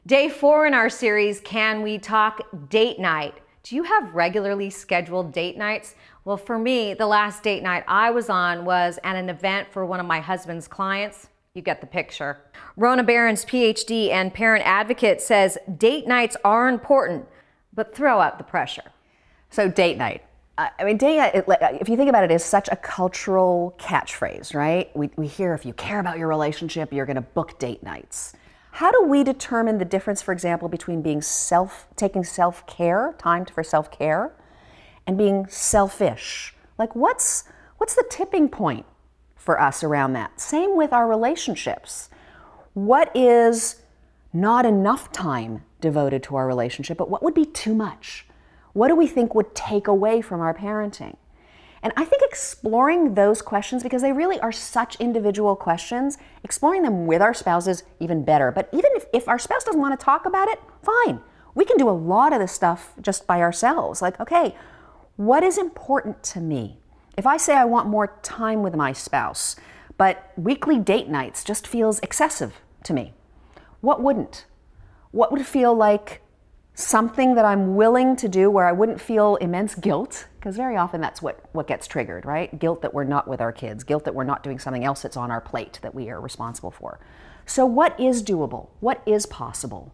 Day 4 in our series, Can We Talk Date Night? Do you have regularly scheduled date nights? Well, for me, the last date night I was on was at an event for one of my husband's clients. You get the picture. Rona Behrens, PhD and parent advocate, says date nights are important, but throw out the pressure. So date night. Date night, if you think about it, is such a cultural catchphrase, right? We hear if you care about your relationship, you're going to book date nights. How do we determine the difference, for example, between taking self-care, time for self-care, and being selfish? Like what's the tipping point for us around that? Same with our relationships. What is not enough time devoted to our relationship, but what would be too much? What do we think would take away from our parenting? And I think exploring those questions, because they really are such individual questions, exploring them with our spouses even better. But even if our spouse doesn't want to talk about it, fine. We can do a lot of this stuff just by ourselves. Like, okay, what is important to me? If I say I want more time with my spouse, but weekly date nights just feels excessive to me, what wouldn't? What would feel like something that I'm willing to do where I wouldn't feel immense guilt? Because very often that's what gets triggered, right? Guilt that we're not with our kids, guilt that we're not doing something else that's on our plate that we are responsible for. So what is doable? What is possible?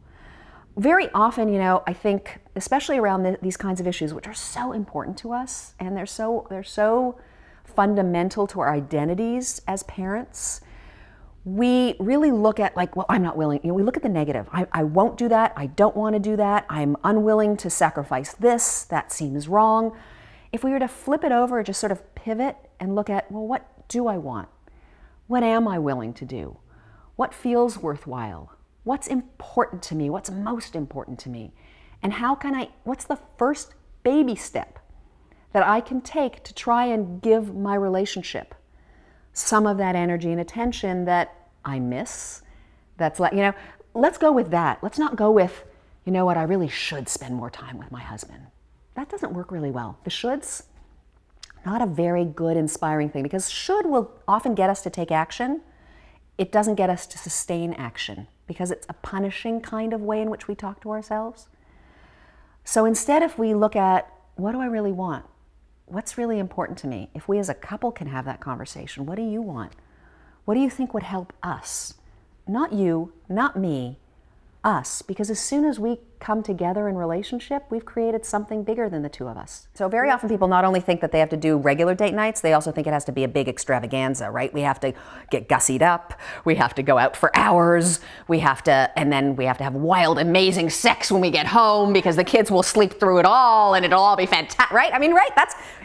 Very often, I think, especially around these kinds of issues, which are so important to us, and they're so fundamental to our identities as parents, we really look at like, well, I'm not willing. We look at the negative. I won't do that. I don't want to do that. I'm unwilling to sacrifice this. That seems wrong. If we were to flip it over, just sort of pivot and look at, well, what do I want? What am I willing to do? What feels worthwhile? What's important to me? What's most important to me? And what's the first baby step that I can take to try and give my relationship some of that energy and attention that I miss? That's like, let's go with that. Let's not go with, I really should spend more time with my husband. That doesn't work really well. The shoulds, not a very good, inspiring thing, because should will often get us to take action. It doesn't get us to sustain action because it's a punishing kind of way in which we talk to ourselves. So instead, if we look at, what do I really want? What's really important to me? If we as a couple can have that conversation, what do you want? What do you think would help us? Not you, not me, us. Because as soon as we come together in relationship, we've created something bigger than the two of us. So very often people not only think that they have to do regular date nights, they also think it has to be a big extravaganza, right? We have to get gussied up, we have to go out for hours, and then we have to have wild, amazing sex when we get home because the kids will sleep through it all and it'll all be fantastic, right? Right?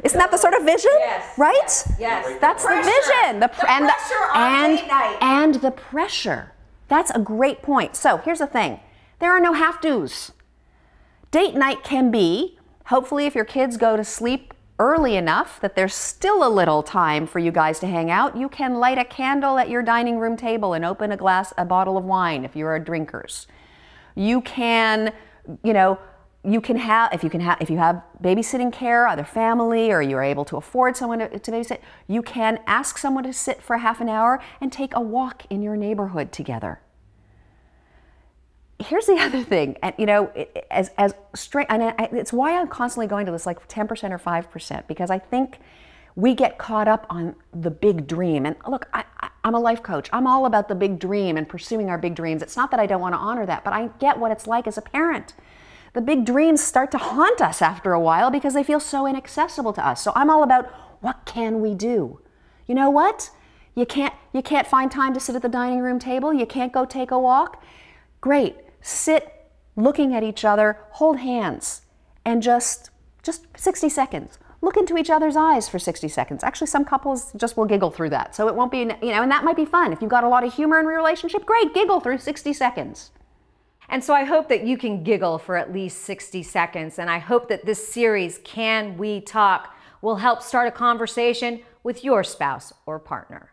Isn't that the sort of vision? Yes. Right? Yes. That's the vision. The pressure on date night. And the pressure. That's a great point. So here's the thing. There are no have-tos. Date night can be, hopefully if your kids go to sleep early enough that there's still a little time for you guys to hang out, you can light a candle at your dining room table and open a bottle of wine if you're drinkers. You can, if you have babysitting care, either family or you're able to afford someone to babysit, you can ask someone to sit for half an hour and take a walk in your neighborhood together. Here's the other thing, and it's why I'm constantly going to this like 10% or 5%, because I think we get caught up on the big dream. And look, I'm a life coach. I'm all about the big dream and pursuing our big dreams. It's not that I don't want to honor that, but I get what it's like as a parent. The big dreams start to haunt us after a while because they feel so inaccessible to us. So I'm all about, what can we do? You know what? You can't find time to sit at the dining room table. You can't go take a walk. Great. Sit looking at each other, hold hands, and just 60 seconds. Look into each other's eyes for 60 seconds. Actually, some couples just will giggle through that. So it won't be, and that might be fun. If you've got a lot of humor in your relationship, great, giggle through 60 seconds. And so I hope that you can giggle for at least 60 seconds. And I hope that this series, Can We Talk, will help start a conversation with your spouse or partner.